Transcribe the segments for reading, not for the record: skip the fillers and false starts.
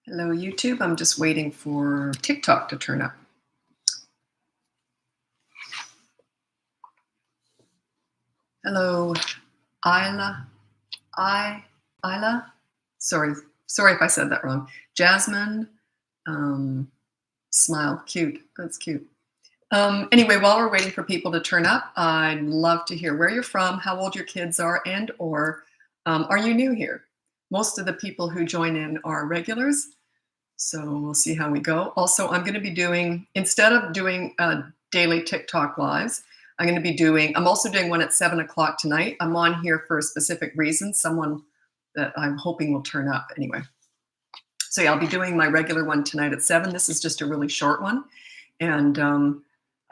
Hello, YouTube. I'm just waiting for TikTok to turn up. Hello, Isla. Isla. Sorry if I said that wrong. Jasmine. Smile. Cute. That's cute. Anyway, while we're waiting for people to turn up, I'd love to hear where you're from, how old your kids are, and or are you new here? Most of the people who join in are regulars. So we'll see how we go. Also, I'm going to be doing, instead of doing daily TikTok lives, I'm also doing one at 7 o'clock tonight. I'm on here for a specific reason, someone that I'm hoping will turn up anyway. So yeah, I'll be doing my regular one tonight at 7. This is just a really short one. And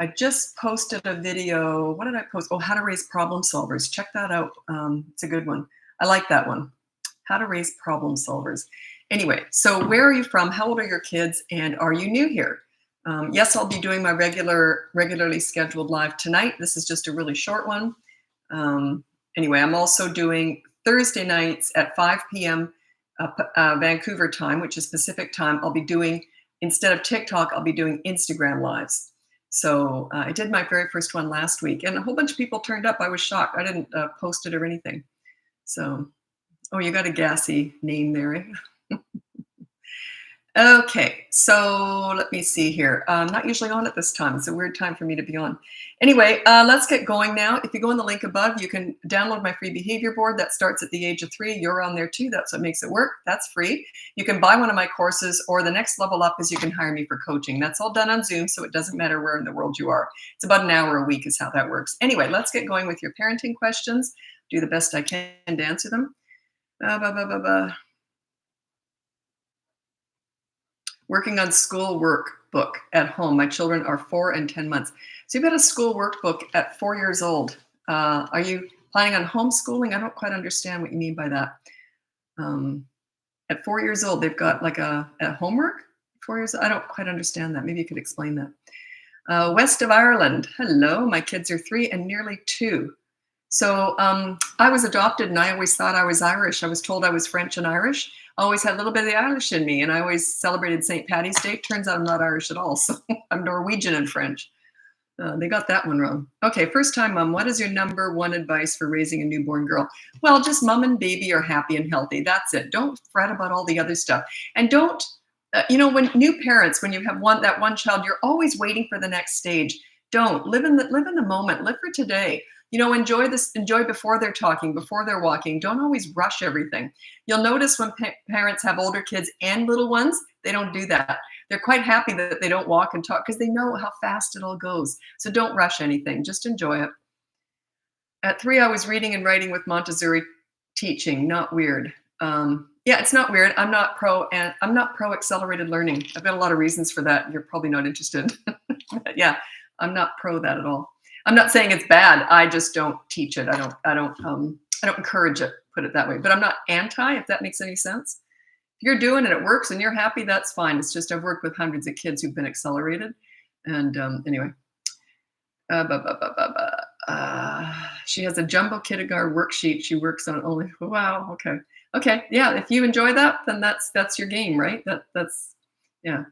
I just posted a video. What did I post? Oh, how to raise problem solvers. Check that out. It's a good one. I like that one. How to raise problem solvers. Anyway, so where are you from? How old are your kids? And are you new here? Yes, I'll be doing my regularly scheduled live tonight. This is just a really short one. Anyway, I'm also doing Thursday nights at 5 p.m. Vancouver time, which is Pacific time. I'll be doing, instead of TikTok, I'll be doing Instagram lives. So I did my very first one last week, and a whole bunch of people turned up. I was shocked. I didn't post it or anything. So, oh, you got a gassy name there, eh? Okay, so let me see here. I'm not usually on at this time. It's a weird time for me to be on. Anyway, let's get going now. If you go on the link above, you can download my free behavior board that starts at the age of 3. You're on there too. That's what makes it work. That's free. You can buy one of my courses, or the next level up is you can hire me for coaching. That's all done on Zoom, so it doesn't matter where in the world you are. It's about an hour a week is how that works. Anyway, let's get going with your parenting questions. Do the best I can to answer them. Working on school workbook at home. My children are 4 and 10 months. So you've got a school workbook at 4 years old. Are you planning on homeschooling? I don't quite understand what you mean by that. At 4 years old, they've got like a homework? 4 years, I don't quite understand that. Maybe you could explain that. West of Ireland. Hello, my kids are 3 and nearly 2. So I was adopted and I always thought I was Irish. I was told I was French and Irish. I always had a little bit of the Irish in me, and I always celebrated St. Paddy's Day. Turns out I'm not Irish at all, so I'm Norwegian and French. They got that one wrong. Okay, first time mom, what is your number one advice for raising a newborn girl? Well, just mom and baby are happy and healthy. That's it. Don't fret about all the other stuff. And don't, when new parents, when you have that one child, you're always waiting for the next stage. Don't live in the moment. Live for today. Enjoy before they're talking, before they're walking. Don't always rush everything. You'll notice when parents have older kids and little ones, they don't do that. They're quite happy that they don't walk and talk because they know how fast it all goes. So don't rush anything. Just enjoy it. At 3, I was reading and writing with Montessori teaching. Not weird. Yeah, it's not weird. I'm not pro accelerated learning. I've got a lot of reasons for that. You're probably not interested. Yeah, I'm not pro that at all. I'm not saying it's bad. I just don't teach it. I don't encourage it, put it that way. But I'm not anti, if that makes any sense. If you're doing it, it works and you're happy, that's fine. It's just I've worked with hundreds of kids who've been accelerated. And anyway. She has a jumbo kindergarten worksheet she works on only. Wow, okay. Okay, yeah, if you enjoy that, then that's your game, right? That's yeah.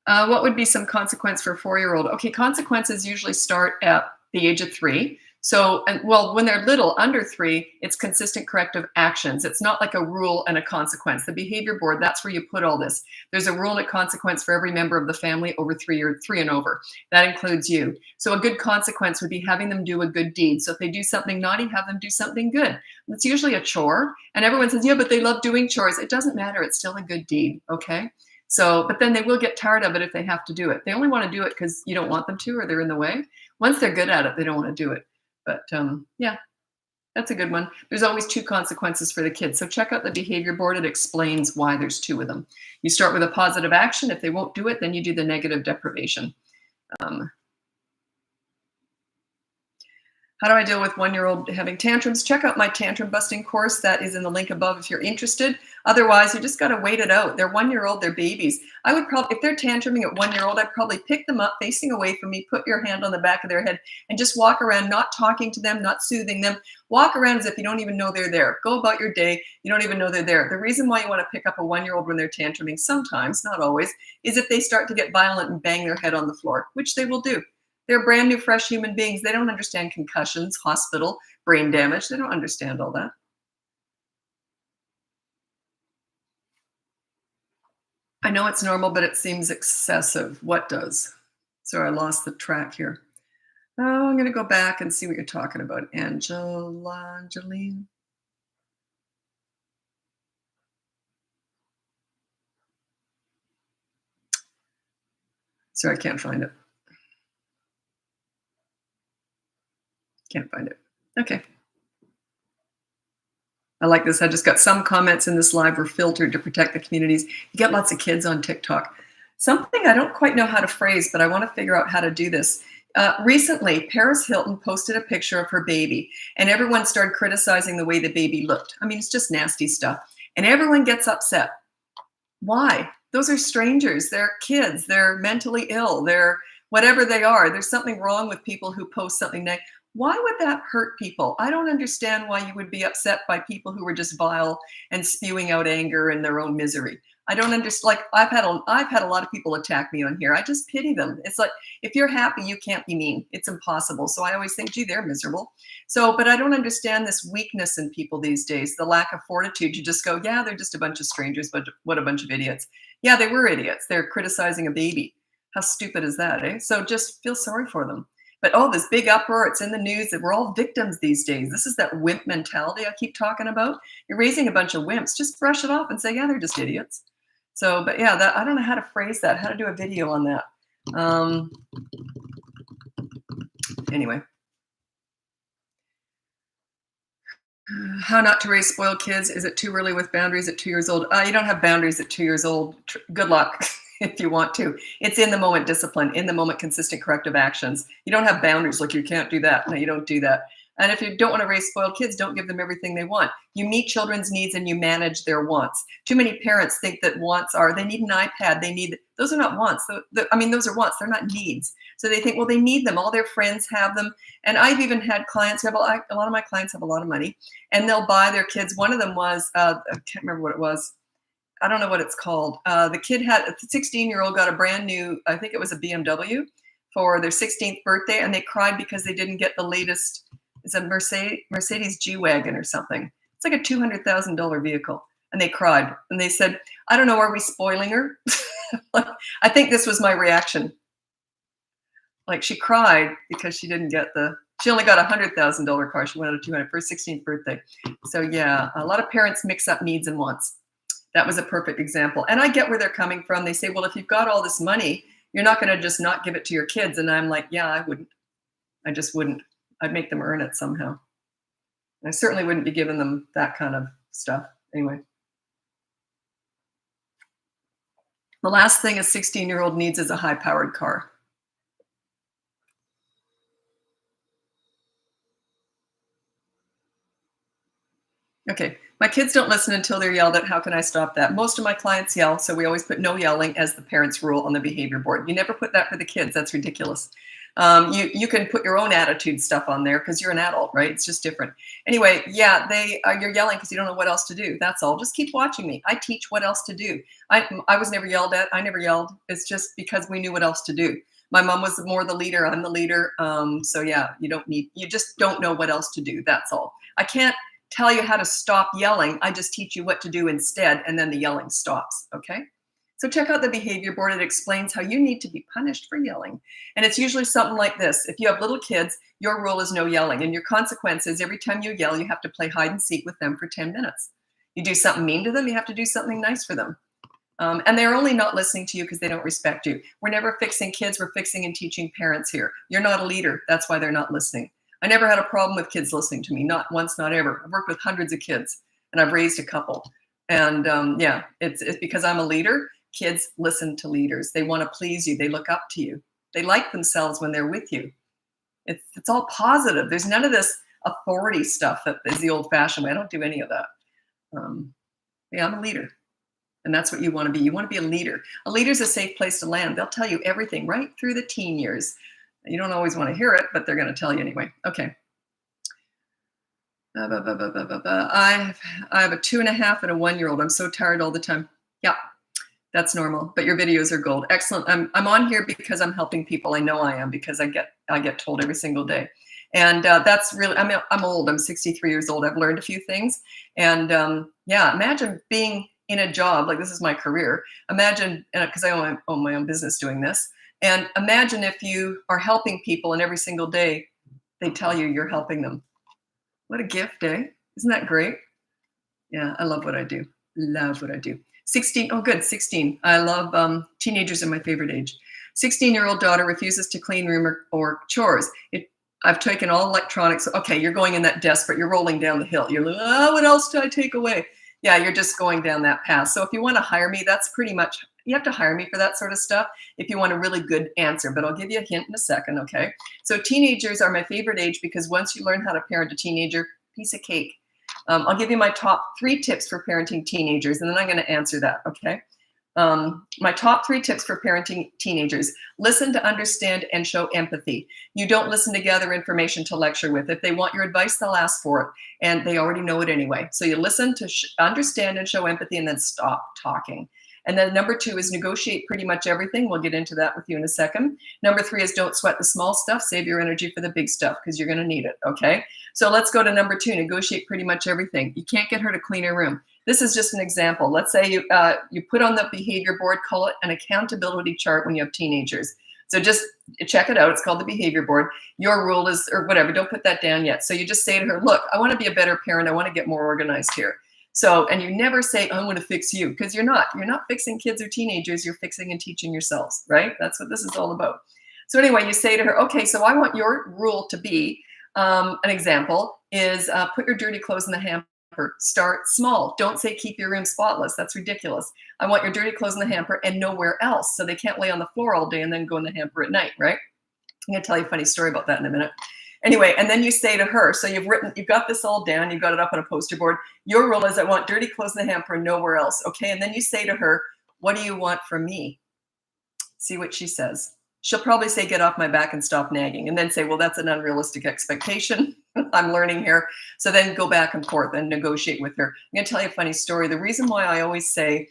What would be some consequence for a 4-year-old? Okay, consequences usually start at the age of 3. So, when they're little, under 3, it's consistent corrective actions. It's not like a rule and a consequence. The behavior board, that's where you put all this. There's a rule and a consequence for every member of the family over 3 and over. That includes you. So a good consequence would be having them do a good deed. So if they do something naughty, have them do something good. It's usually a chore. And everyone says, yeah, but they love doing chores. It doesn't matter. It's still a good deed, okay? So, but then they will get tired of it if they have to do it. They only want to do it because you don't want them to or they're in the way. Once they're good at it, they don't want to do it. But yeah, that's a good one. There's always 2 consequences for the kids. So check out the behavior board. It explains why there's 2 of them. You start with a positive action. If they won't do it, then you do the negative deprivation. How do I deal with 1-year-old having tantrums? Check out my tantrum busting course. That is in the link above if you're interested. Otherwise, you just got to wait it out. They're 1-year-old, they're babies. I would probably, if they're tantruming at 1-year-old, I'd probably pick them up facing away from me, put your hand on the back of their head, and just walk around, not talking to them, not soothing them. Walk around as if you don't even know they're there. Go about your day. You don't even know they're there. The reason why you want to pick up a 1-year-old when they're tantruming, sometimes, not always, is if they start to get violent and bang their head on the floor, which they will do. They're brand new, fresh human beings. They don't understand concussions, hospital, brain damage. They don't understand all that. I know it's normal, but it seems excessive. What does? Sorry, I lost the track here. Oh, I'm going to go back and see what you're talking about. Angeline. Sorry, I can't find it. Can't find it. Okay. I like this. I just got some comments in this live were filtered to protect the communities. You get lots of kids on TikTok. Something I don't quite know how to phrase, but I want to figure out how to do this. Recently, Paris Hilton posted a picture of her baby, and everyone started criticizing the way the baby looked. I mean, it's just nasty stuff. And everyone gets upset. Why? Those are strangers. They're kids. They're mentally ill. They're whatever they are. There's something wrong with people who post something negative. Why would that hurt people? I don't understand why you would be upset by people who were just vile and spewing out anger and their own misery. I don't understand. Like I've had a lot of people attack me on here. I just pity them. It's like if you're happy, you can't be mean. It's impossible. So I always think, gee, they're miserable. So, but I don't understand this weakness in people these days. The lack of fortitude. You just go, yeah, they're just a bunch of strangers, but what a bunch of idiots. Yeah, they were idiots. They're criticizing a baby. How stupid is that, eh? So just feel sorry for them. But oh, this big uproar, it's in the news that we're all victims these days. This is that wimp mentality I keep talking about. You're raising a bunch of wimps. Just brush it off and say, yeah, they're just idiots. So, but yeah, that I don't know how to phrase that, how to do a video on that. Anyway. How not to raise spoiled kids. Is it too early with boundaries at 2 years old? You don't have boundaries at 2 years old. Good luck if you want to. It's in the moment discipline, in the moment consistent corrective actions. You don't have boundaries like you can't do that. No, you don't do that. And if you don't want to raise spoiled kids, don't give them everything they want. You meet children's needs and you manage their wants. Too many parents think that wants are, they need an iPad, they need, those are not wants. I mean, those are wants, they're not needs. So they think, well, they need them. All their friends have them. And I've even had clients who have, a lot of my clients have a lot of money and they'll buy their kids. One of them was, I can't remember what it was. I don't know what it's called. The kid had, a 16-year-old got a brand new, I think it was a BMW for their 16th birthday. And they cried because they didn't get the latest, it's a Mercedes G-Wagon or something. It's like a $200,000 vehicle. And they cried. And they said, I don't know, are we spoiling her? I think this was my reaction. Like she cried because she didn't get she only got a $100,000 car. She wanted a 200 for her 16th birthday. So yeah, a lot of parents mix up needs and wants. That was a perfect example. And I get where they're coming from. They say, well, if you've got all this money, you're not going to just not give it to your kids. And I'm like, yeah, I wouldn't. I just wouldn't. I'd make them earn it somehow. And I certainly wouldn't be giving them that kind of stuff. Anyway. The last thing a 16-year-old needs is a high-powered car. Okay, my kids don't listen until they're yelled at. How can I stop that? Most of my clients yell, so we always put no yelling as the parents' rule on the behavior board. You never put that for the kids. That's ridiculous. You can put your own attitude stuff on there because you're an adult, right? It's just different. Anyway, yeah, you're yelling because you don't know what else to do. That's all. Just keep watching me. I teach what else to do. I was never yelled at. I never yelled. It's just because we knew what else to do. My mom was more the leader. I'm the leader. So yeah, you just don't know what else to do. That's all. I can't tell you how to stop yelling. I just teach you what to do instead, and then the yelling stops, okay? So check out the behavior board. It explains how you need to be punished for yelling. And it's usually something like this. If you have little kids, your rule is no yelling. And your consequence is every time you yell, you have to play hide and seek with them for 10 minutes. You do something mean to them, you have to do something nice for them. And they're only not listening to you because they don't respect you. We're never fixing kids, we're fixing and teaching parents here. You're not a leader, that's why they're not listening. I never had a problem with kids listening to me, not once, not ever. I've worked with hundreds of kids and I've raised a couple. And yeah, it's because I'm a leader. Kids listen to leaders. They want to please you. They look up to you. They like themselves when they're with you. It's all positive. There's none of this authority stuff that is the old-fashioned way. I don't do any of that. Yeah, I'm a leader. And that's what you want to be. You want to be a leader. A leader's a safe place to land. They'll tell you everything right through the teen years. You don't always want to hear it, but they're going to tell you anyway. Okay. I have a 2.5 and a 1-year-old. I'm so tired all the time. Yeah, that's normal. But your videos are gold. Excellent. I'm on here because I'm helping people. I know I am, because I get told every single day. And that's really, I'm old. I'm 63 years old. I've learned a few things. And yeah, imagine being in a job like this is my career. Imagine, because I own my own business doing this. And imagine if you are helping people and every single day they tell you you're helping them. What a gift, eh? Isn't that great? Yeah, I love what I do. Love what I do. 16, oh good, 16. I love, teenagers are my favorite age. 16-year-old daughter refuses to clean room or chores. I've taken all electronics. Okay, you're going in that desperate, you're rolling down the hill. You're like, oh, what else do I take away? Yeah, you're just going down that path. So if you want to hire me, that's pretty much, you have to hire me for that sort of stuff if you want a really good answer, but I'll give you a hint in a second, okay? So teenagers are my favorite age because once you learn how to parent a teenager, piece of cake. I'll give you my top 3 tips for parenting teenagers, and then I'm going to answer that, okay? My top 3 tips for parenting teenagers. Listen to understand and show empathy. You don't listen to gather information to lecture with. If they want your advice, they'll ask for it, and they already know it anyway. So you listen to understand and show empathy, and then stop talking. And then number 2 is negotiate pretty much everything. We'll get into that with you in a second. Number 3 is don't sweat the small stuff. Save your energy for the big stuff because you're going to need it, okay? So let's go to number 2, negotiate pretty much everything. You can't get her to clean her room. This is just an example. Let's say you put on the behavior board, call it an accountability chart when you have teenagers. So just check it out. It's called the behavior board. Your rule is, or whatever, don't put that down yet. So you just say to her, look, I want to be a better parent. I want to get more organized here. So, and you never say, I'm going to fix you, because you're not fixing kids or teenagers. You're fixing and teaching yourselves, right? That's what this is all about. So anyway, you say to her, okay, so I want your rule to be, an example is put your dirty clothes in the hamper. Start small. Don't say keep your room spotless. That's ridiculous. I want your dirty clothes in the hamper and nowhere else. So they can't lay on the floor all day and then go in the hamper at night, right? I'm going to tell you a funny story about that in a minute. Anyway, and then you say to her, so you've got this all down, you've got it up on a poster board. Your rule is I want dirty clothes in the hamper and nowhere else. Okay, and then you say to her, what do you want from me? See what she says. She'll probably say, get off my back and stop nagging, and then say, well, that's an unrealistic expectation. I'm learning here. So then go back and forth and negotiate with her. I'm going to tell you a funny story. The reason why I always say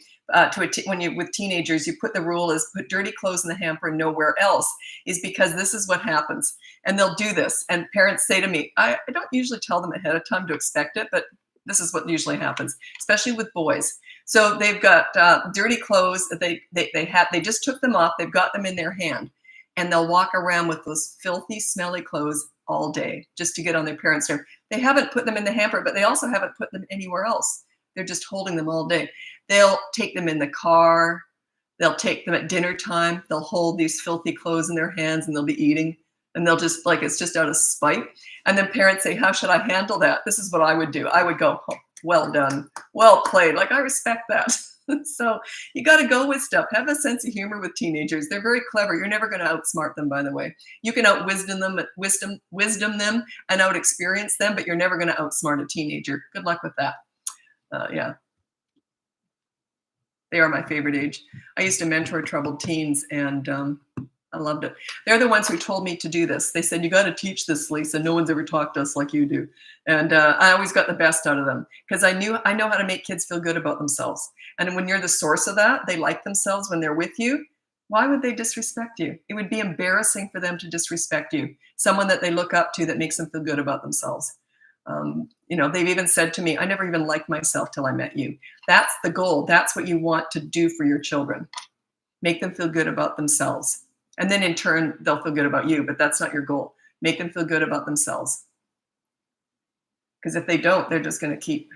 when you're with teenagers, you put the rule is put dirty clothes in the hamper and nowhere else, is because this is what happens. And they'll do this. And parents say to me, I don't usually tell them ahead of time to expect it, but this is what usually happens, especially with boys. So they've got dirty clothes that they just took them off. They've got them in their hand. And they'll walk around with those filthy, smelly clothes all day just to get on their parents' nerve. They haven't put them in the hamper, but they also haven't put them anywhere else. They're just holding them all day. They'll take them in the car. They'll take them at dinner time. They'll hold these filthy clothes in their hands and they'll be eating. And they'll just, like, it's just out of spite. And then parents say, how should I handle that? This is what I would do. I would go, oh, well done. Well played. Like, I respect that. So you got to go with stuff. Have a sense of humor with teenagers. They're very clever. You're never going to outsmart them, by the way. You can wisdom them and out-experience them, but you're never going to outsmart a teenager. Good luck with that. Yeah. They are my favorite age. I used to mentor troubled teens, and I loved it. They're the ones who told me to do this. They said, you got to teach this, Lisa. No one's ever talked to us like you do. And I always got the best out of them because I know how to make kids feel good about themselves. And when you're the source of that, they like themselves when they're with you. Why would they disrespect you? It would be embarrassing for them to disrespect you. Someone that they look up to that makes them feel good about themselves. They've even said to me, I never even liked myself till I met you. That's the goal. That's what you want to do for your children. Make them feel good about themselves. And then in turn, they'll feel good about you, but that's not your goal. Make them feel good about themselves. Because if they don't, they're just going to keep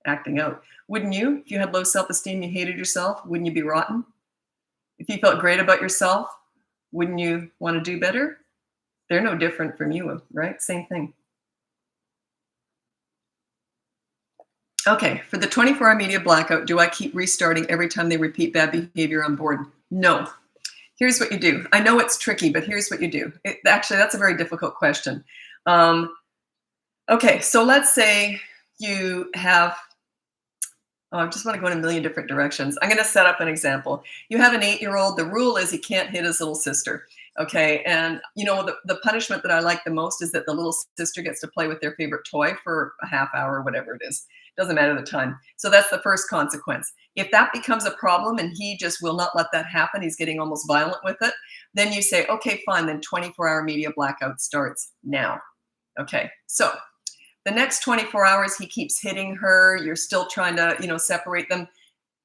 acting out. Wouldn't you? If you had low self-esteem, you hated yourself, wouldn't you be rotten? If you felt great about yourself, wouldn't you want to do better? They're no different from you, right? Same thing. Okay, for the 24-hour media blackout, do I keep restarting every time they repeat bad behavior on board? No. Here's what you do. I know it's tricky, but here's what you do. Actually, that's a very difficult question. Um, okay, so let's say you have, oh, I just want to go in a million different directions. I'm going to set up an example. You have an 8-year-old. The rule is he can't hit his little sister. Okay. And, the punishment that I like the most is that the little sister gets to play with their favorite toy for a half hour, or whatever it is. Doesn't matter the time. So that's the first consequence. If that becomes a problem and he just will not let that happen, he's getting almost violent with it, then you say, okay, fine. Then 24-hour media blackout starts now. Okay. So the next 24 hours, he keeps hitting her. You're still trying to, separate them.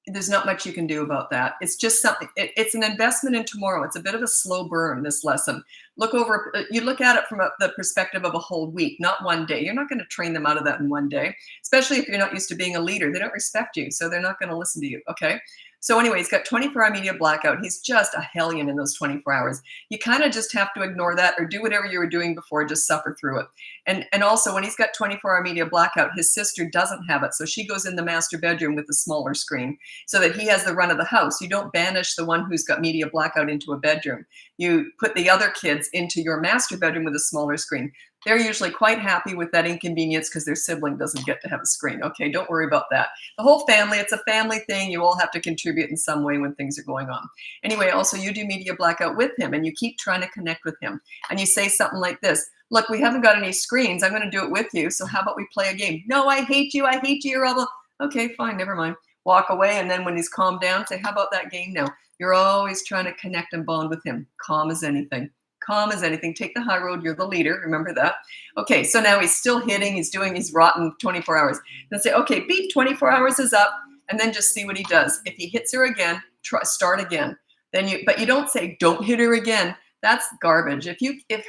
There's not much you can do about that. It's just something, it's an investment in tomorrow. It's a bit of a slow burn, this lesson. You look at it from the perspective of a whole week, not one day. You're not going to train them out of that in one day, especially if you're not used to being a leader. They don't respect you, so they're not going to listen to you, okay? So anyway, he's got 24-hour media blackout. He's just a hellion in those 24 hours. You kind of just have to ignore that or do whatever you were doing before, just suffer through it. And also, when he's got 24-hour media blackout, his sister doesn't have it. So she goes in the master bedroom with the smaller screen so that he has the run of the house. You don't banish the one who's got media blackout into a bedroom. You put the other kids into your master bedroom with a smaller screen. They're usually quite happy with that inconvenience because their sibling doesn't get to have a screen. Okay, don't worry about that. The whole family, it's a family thing. You all have to contribute in some way when things are going on. Anyway, also you do media blackout with him and you keep trying to connect with him. And you say something like this: look, we haven't got any screens. I'm going to do it with you. So how about we play a game? No, I hate you. I hate you. You're all, okay, fine, never mind. Walk away. And then when he's calmed down, say, how about that game now? You're always trying to connect and bond with him. Calm as anything. Calm as anything. Take the high road. You're the leader. Remember that. Okay, so now he's still hitting. He's rotten 24 hours. Then say, okay, beep, 24 hours is up. And then just see what he does. If he hits her again, start again. But you don't say, don't hit her again. That's garbage. If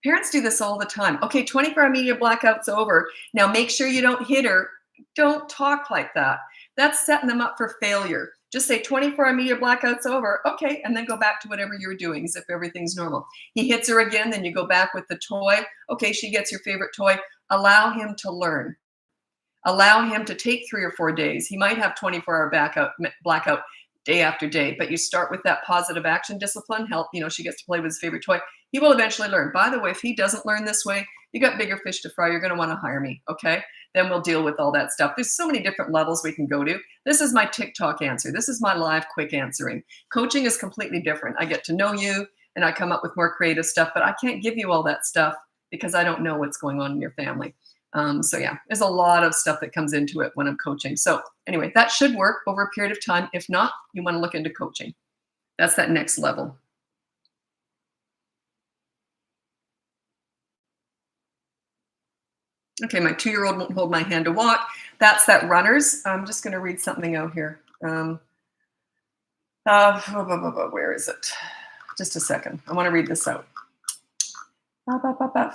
parents do this all the time. Okay, 24-hour media blackout's over. Now make sure you don't hit her. Don't talk like that. That's setting them up for failure. Just say 24-hour media blackout's over. Okay, and then go back to whatever you were doing as if everything's normal. He hits her again, then you go back with the toy. Okay, she gets your favorite toy. Allow him to learn. Allow him to take 3 or 4 days. He might have 24-hour blackout day after day, but you start with that positive action discipline. Help, she gets to play with his favorite toy. He will eventually learn. By the way, if he doesn't learn this way, you got bigger fish to fry. You're going to want to hire me, okay? Then we'll deal with all that stuff. There's so many different levels we can go to. This is my TikTok answer. This is my live quick answering. Coaching is completely different. I get to know you and I come up with more creative stuff, but I can't give you all that stuff because I don't know what's going on in your family. So yeah, there's a lot of stuff that comes into it when I'm coaching. So anyway, that should work over a period of time. If not, you want to look into coaching. That's that next level. Okay, my 2-year-old won't hold my hand to walk. That's that runners. I'm just going to read something out here. Where is it? Just a second. I want to read this out.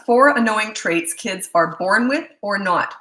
4 annoying traits kids are born with or not.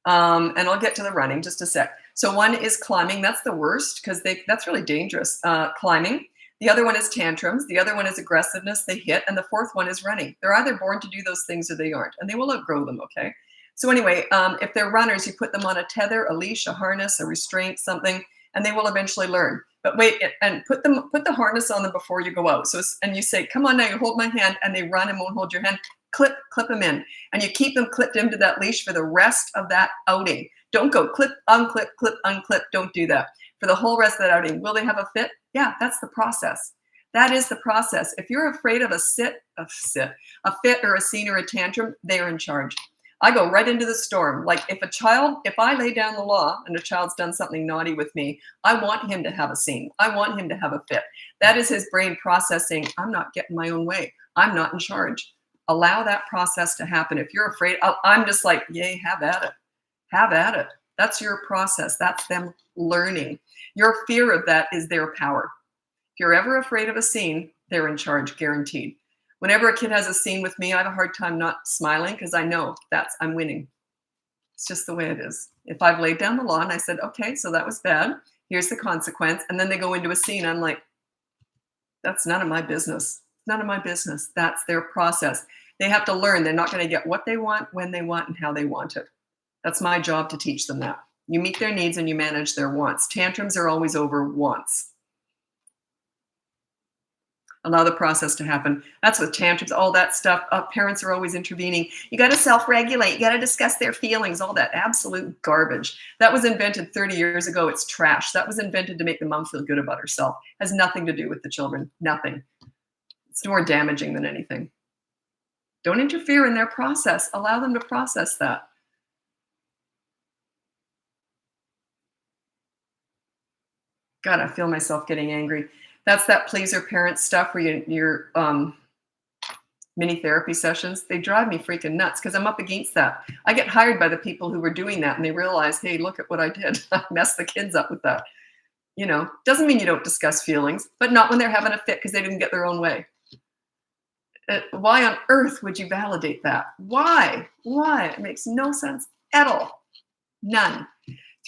And I'll get to the running just a sec. So one is climbing. That's the worst because that's really dangerous. Climbing. The other one is tantrums. The other one is aggressiveness. They hit. And the fourth one is running. They're either born to do those things or they aren't. And they will outgrow them, okay? So anyway, if they're runners, you put them on a tether, a leash, a harness, a restraint, something, and they will eventually learn. But wait, and put the harness on them before you go out. So, and you say, come on now, you hold my hand, and they run and won't hold your hand. Clip them in. And you keep them clipped into that leash for the rest of that outing. Don't go clip, unclip, clip, unclip. Don't do that. For the whole rest of that outing. Will they have a fit? Yeah, that's the process. That is the process. If you're afraid of a fit or a scene or a tantrum, they're in charge. I go right into the storm. Like if I lay down the law and a child's done something naughty with me, I want him to have a scene. I want him to have a fit. That is his brain processing. I'm not getting my own way. I'm not in charge. Allow that process to happen. If you're afraid, I'm just like, yay, have at it. Have at it. That's your process. That's them learning. Your fear of that is their power. If you're ever afraid of a scene, they're in charge, guaranteed. Whenever a kid has a scene with me, I have a hard time not smiling because I know I'm winning. It's just the way it is. If I've laid down the law and I said, okay, so that was bad. Here's the consequence. And then they go into a scene. I'm like, that's none of my business. None of my business. That's their process. They have to learn. They're not going to get what they want, when they want, and how they want it. That's my job to teach them that. You meet their needs and you manage their wants. Tantrums are always over wants. Allow the process to happen. That's with tantrums, all that stuff. Parents are always intervening. You got to self-regulate. You got to discuss their feelings, all that absolute garbage. That was invented 30 years ago. It's trash. That was invented to make the mom feel good about herself. Has nothing to do with the children. Nothing. It's more damaging than anything. Don't interfere in their process. Allow them to process that. God, I feel myself getting angry. That's that pleaser parent stuff where you're mini therapy sessions. They drive me freaking nuts because I'm up against that. I get hired by the people who were doing that and they realize, hey, look at what I did. I messed the kids up with that. Doesn't mean you don't discuss feelings, but not when they're having a fit because they didn't get their own way. Why on earth would you validate that? Why? It makes no sense at all. None.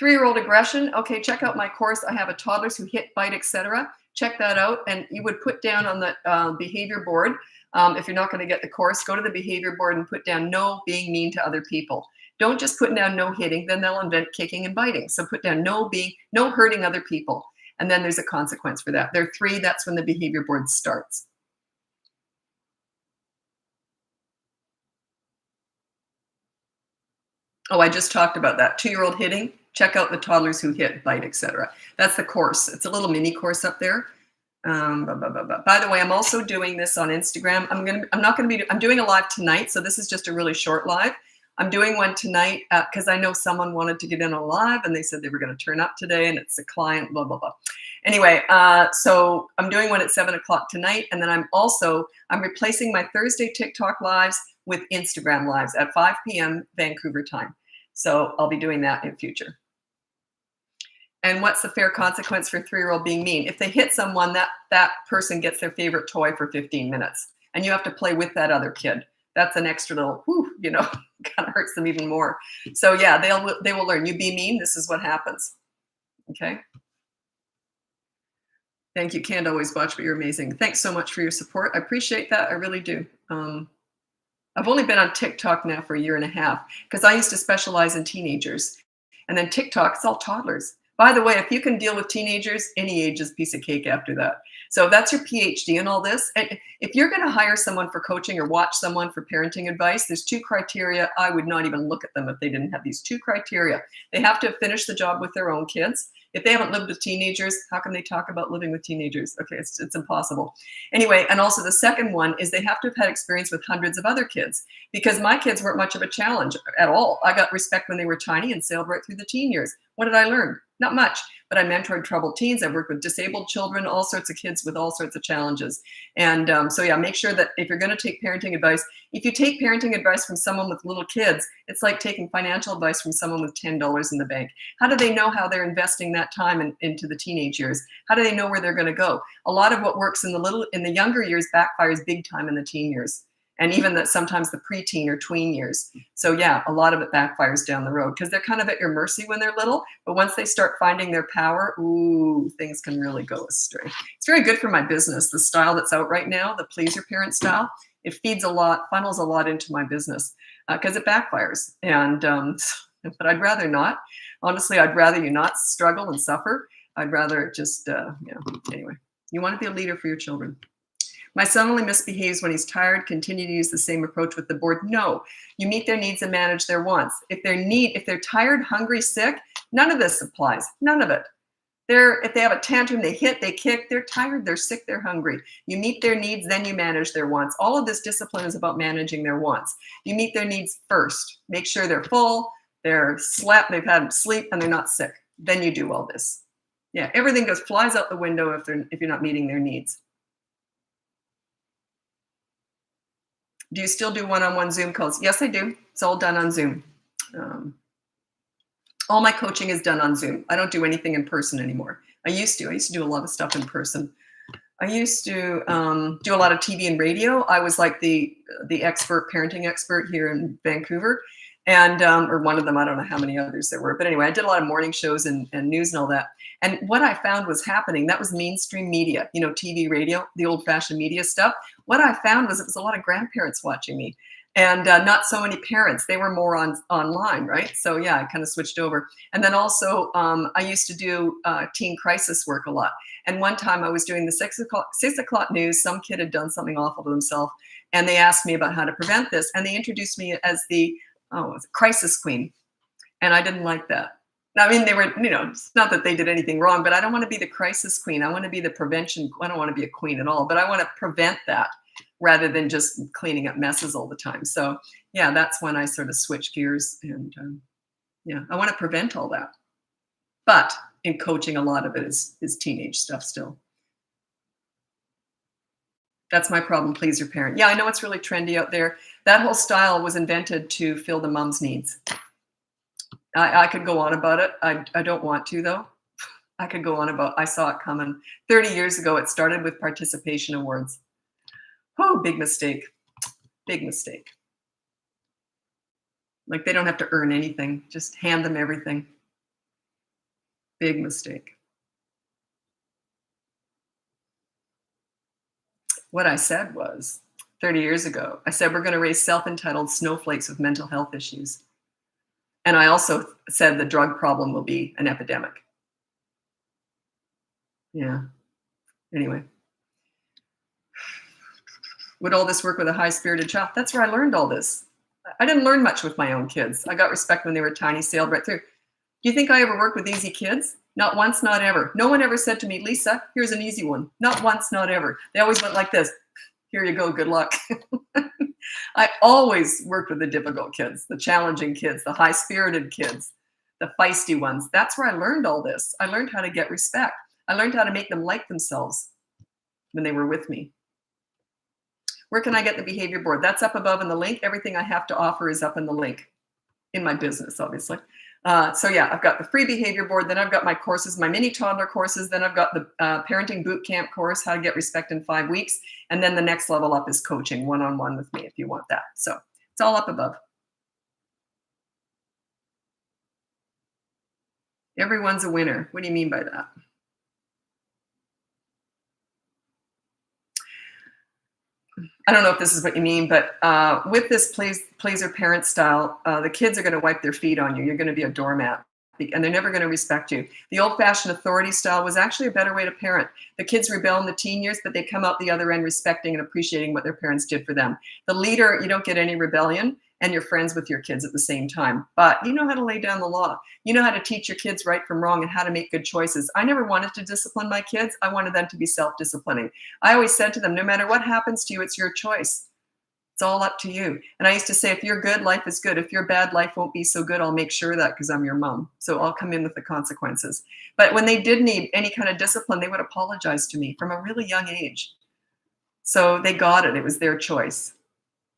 3-year-old aggression. Okay, check out my course. I have a toddlers who hit, bite, etc. Check that out. And you would put down on the behavior board, if you're not going to get the course, go to the behavior board and put down no being mean to other people. Don't just put down no hitting, then they'll invent kicking and biting. So put down no hurting other people. And then there's a consequence for that. They're 3, that's when the behavior board starts. Oh, I just talked about that. 2-year-old hitting. Check out the toddlers who hit, bite, etc. That's the course. It's a little mini course up there. By the way, I'm also doing this on Instagram. I'm doing a live tonight, so this is just a really short live. I'm doing one tonight because I know someone wanted to get in on a live and they said they were going to turn up today and it's a client, blah, blah, blah. Anyway, so I'm doing one at 7 o'clock tonight. And then I'm replacing my Thursday TikTok lives with Instagram lives at 5 p.m. Vancouver time. So I'll be doing that in future. And what's the fair consequence for a 3-year-old being mean? If they hit someone, that person gets their favorite toy for 15 minutes. And you have to play with that other kid. That's an extra little, kind of hurts them even more. So yeah, they will learn. You be mean, this is what happens. Okay. Thank you. Can't always watch, but you're amazing. Thanks so much for your support. I appreciate that. I really do. I've only been on TikTok now for a year and a half because I used to specialize in teenagers. And then TikTok, it's all toddlers. By the way, if you can deal with teenagers, any age is a piece of cake after that. So that's your PhD and all this. And if you're going to hire someone for coaching or watch someone for parenting advice, there's 2 criteria. I would not even look at them if they didn't have these 2 criteria. They have to finish the job with their own kids. If they haven't lived with teenagers, how can they talk about living with teenagers? Okay, it's impossible. Anyway, and also the second one is they have to have had experience with hundreds of other kids because my kids weren't much of a challenge at all. I got respect when they were tiny and sailed right through the teen years. What did I learn? Not much, but I mentored troubled teens. I've worked with disabled children, all sorts of kids with all sorts of challenges. And so yeah, make sure that if you're going to take parenting advice, if you take parenting advice from someone with little kids, it's like taking financial advice from someone with $10 in the bank. How do they know how they're investing that time into the teenage years? How do they know where they're going to go? A lot of what works in the younger years backfires big time in the teen years. And even sometimes the preteen or tween years. So yeah, a lot of it backfires down the road because they're kind of at your mercy when they're little. But once they start finding their power, ooh, things can really go astray. It's very good for my business. The style that's out right now, the pleaser parent style, it feeds a lot, funnels a lot into my business because it backfires. And but I'd rather not. Honestly, I'd rather you not struggle and suffer. I'd rather just, anyway, you want to be a leader for your children. My son only misbehaves when he's tired. Continue to use the same approach with the board. No, you meet their needs and manage their wants. If they're tired, hungry, sick, none of this applies. None of it. If they have a tantrum, they hit, they kick, they're tired, they're sick, they're hungry. You meet their needs, then you manage their wants. All of this discipline is about managing their wants. You meet their needs first. Make sure they're full, they've had sleep, and they're not sick. Then you do all this. Yeah, everything flies out the window if you're not meeting their needs. Do you still do one-on-one Zoom calls? Yes, I do. It's all done on Zoom. All my coaching is done on Zoom. I don't do anything in person anymore. I used to do a lot of stuff in person. I used to do a lot of TV and radio. I was like the parenting expert here in Vancouver. And or one of them, I don't know how many others there were. But anyway, I did a lot of morning shows and news and all that. And what I found was happening, that was mainstream media, TV, radio, the old-fashioned media stuff. What I found was it was a lot of grandparents watching me. and not so many parents. They were more online, right? So yeah, I kind of switched over. And then also, I used to do teen crisis work a lot. And one time I was doing the 6 o'clock news. Some kid had done something awful to himself, and they asked me about how to prevent this. And they introduced me as the crisis queen, and I didn't like that. I mean, they were, it's not that they did anything wrong, but I don't want to be the crisis queen. I want to be the prevention. I don't want to be a queen at all, but I want to prevent that rather than just cleaning up messes all the time. So yeah, that's when I sort of switch gears, and yeah, I want to prevent all that. But in coaching, a lot of it is teenage stuff still. That's my problem pleaser parent. Yeah, I know it's really trendy out there. That whole style was invented to fill the mom's needs. I could go on about it. I don't want to, though. I could go on about, I saw it coming 30 years ago. It started with participation awards. Oh, big mistake. Big mistake. Like, they don't have to earn anything. Just hand them everything. Big mistake. What I said was, 30 years ago, I said, we're going to raise self-entitled snowflakes with mental health issues. And I also said the drug problem will be an epidemic. Yeah. Anyway. Would all this work with a high-spirited child? That's where I learned all this. I didn't learn much with my own kids. I got respect when they were tiny, sailed right through. Do you think I ever worked with easy kids? Not once, not ever. No one ever said to me, Lisa, here's an easy one. Not once, not ever. They always went like this. Here you go, good luck. I always worked with the difficult kids, the challenging kids, the high-spirited kids, the feisty ones. That's where I learned all this. I learned how to get respect. I learned how to make them like themselves when they were with me. Where can I get the behavior board? That's up above in the link. Everything I have to offer is up in the link in my business, obviously. So yeah, I've got the free behavior board. Then I've got my courses, my mini toddler courses. Then I've got the parenting boot camp course, how to get respect in 5 weeks. And then the next level up is coaching one-on-one with me if you want that. So it's all up above. Everyone's a winner. What do you mean by that? I don't know if this is what you mean, but with this pleaser parent style, the kids are going to wipe their feet on you. You're going to be a doormat, and they're never going to respect you. The old-fashioned authority style was actually a better way to parent. The kids rebel in the teen years, but they come out the other end respecting and appreciating what their parents did for them. The leader, you don't get any rebellion, and you're friends with your kids at the same time. But you know how to lay down the law. You know how to teach your kids right from wrong and how to make good choices. I never wanted to discipline my kids. I wanted them to be self-disciplining. I always said to them, no matter what happens to you, it's your choice. It's all up to you. And I used to say, if you're good, life is good. If you're bad, life won't be so good. I'll make sure of that because I'm your mom. So I'll come in with the consequences. But when they did need any kind of discipline, they would apologize to me from a really young age. So they got it. It was their choice.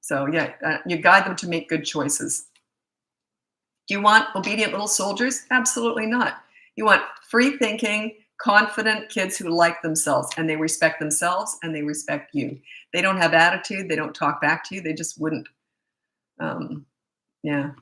So yeah, you guide them to make good choices. Do you want obedient little soldiers? Absolutely not. You want free thinking, confident kids who like themselves, and they respect themselves and they respect you. They don't have attitude. They don't talk back to you. They just wouldn't. Yeah.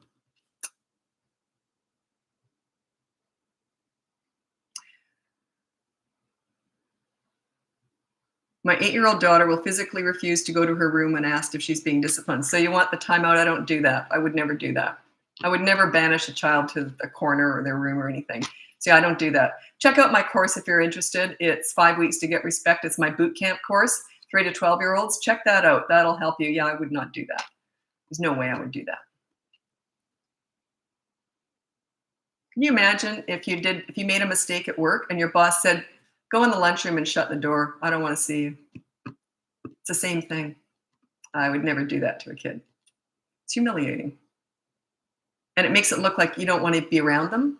My 8-year-old daughter will physically refuse to go to her room when asked if she's being disciplined. So you want the timeout? I don't do that. I would never do that. I would never banish a child to a corner or their room or anything. So I don't do that. Check out my course if you're interested. It's 5 weeks to get respect. It's my boot camp course, 3 to 12-year-olds. Check that out. That'll help you. Yeah, I would not do that. There's no way I would do that. Can you imagine if you made a mistake at work and your boss said, go in the lunchroom and shut the door. I don't want to see you. It's the same thing. I would never do that to a kid. It's humiliating. And it makes it look like you don't want to be around them.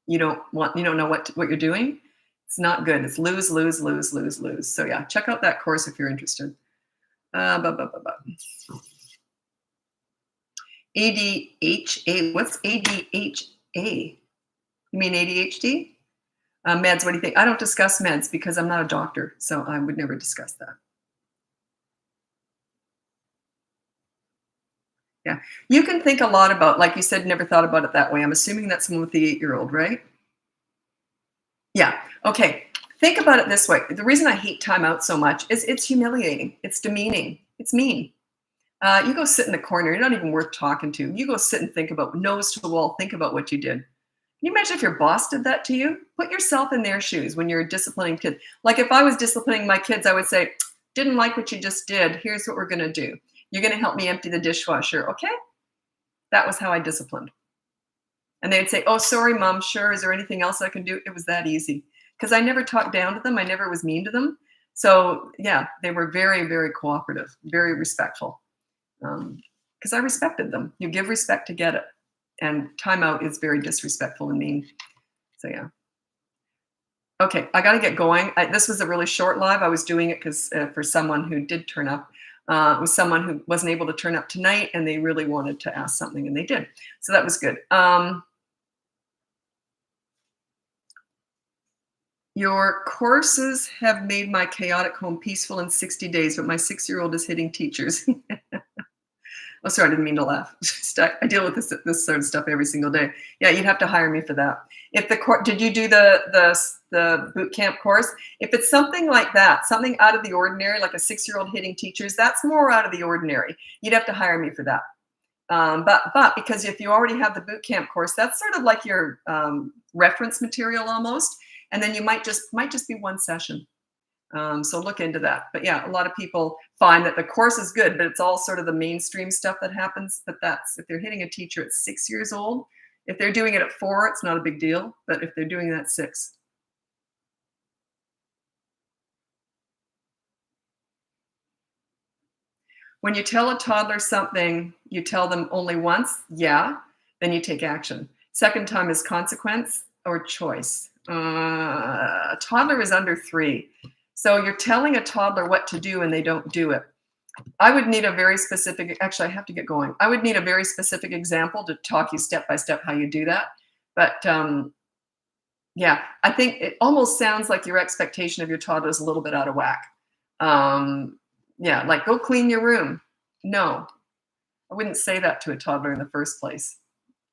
You don't know what you're doing. It's not good. It's lose, lose, lose, lose, lose. So yeah, check out that course if you're interested. ADHA. What's ADHA? You mean ADHD? Meds, what do you think? I don't discuss meds because I'm not a doctor, so I would never discuss that. Yeah, you can think a lot about, like you said, never thought about it that way. I'm assuming that's someone with the 8-year-old, right? Yeah, okay. Think about it this way. The reason I hate timeout so much is it's humiliating. It's demeaning. It's mean. You go sit in the corner. You're not even worth talking to. You go sit and think about nose to the wall. Think about what you did. Can you imagine if your boss did that to you? Put yourself in their shoes when you're disciplining kids. Like if I was disciplining my kids, I would say, didn't like what you just did. Here's what we're going to do. You're going to help me empty the dishwasher. Okay. That was how I disciplined. And they'd say, oh, sorry, Mom. Sure. Is there anything else I can do? It was that easy. Because I never talked down to them. I never was mean to them. So yeah, they were very, very cooperative, very respectful. Because I respected them. You give respect to get it. And timeout is very disrespectful and mean. So yeah. Okay, I got to get going. This was a really short live. I was doing it because for someone who did turn up. It was someone who wasn't able to turn up tonight, and they really wanted to ask something, and they did. So that was good. Your courses have made my chaotic home peaceful in 60 days, but my 6-year-old is hitting teachers. Oh, sorry, I didn't mean to laugh. I deal with this sort of stuff every single day. Yeah, you'd have to hire me for that. If the did you do the boot camp course? If it's something like that, something out of the ordinary, like a 6-year-old hitting teachers, that's more out of the ordinary. You'd have to hire me for that. But because if you already have the boot camp course, that's sort of like your reference material almost, and then you might just be one session. So look into that. But yeah, a lot of people find that the course is good, but it's all sort of the mainstream stuff that happens. But that's if they're hitting a teacher at 6 years old. If they're doing it at 4, it's not a big deal. But if they're doing that at 6. When you tell a toddler something, you tell them only once, yeah, then you take action. Second time is consequence or choice. A toddler is under 3. So you're telling a toddler what to do and they don't do it. I would need a very specific, actually I have to get going. I would need a very specific example to talk you step by step how you do that. But yeah, I think it almost sounds like your expectation of your toddler is a little bit out of whack. Yeah, like go clean your room. No, I wouldn't say that to a toddler in the first place.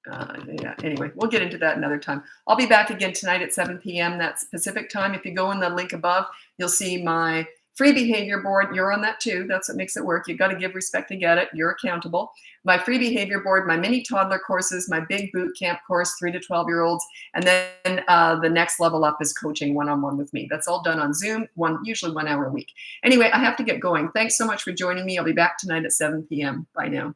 Yeah, anyway, we'll get into that another time. I'll be back again tonight at 7 p.m. That's Pacific time. If you go in the link above, you'll see my free behavior board. You're on that too. That's what makes it work. You've got to give respect to get it. You're accountable. My free behavior board, my mini toddler courses, my big boot camp course, 3 to 12-year-olds. And then the next level up is coaching one-on-one with me. That's all done on Zoom, usually 1 hour a week. Anyway, I have to get going. Thanks so much for joining me. I'll be back tonight at 7 p.m. Bye now.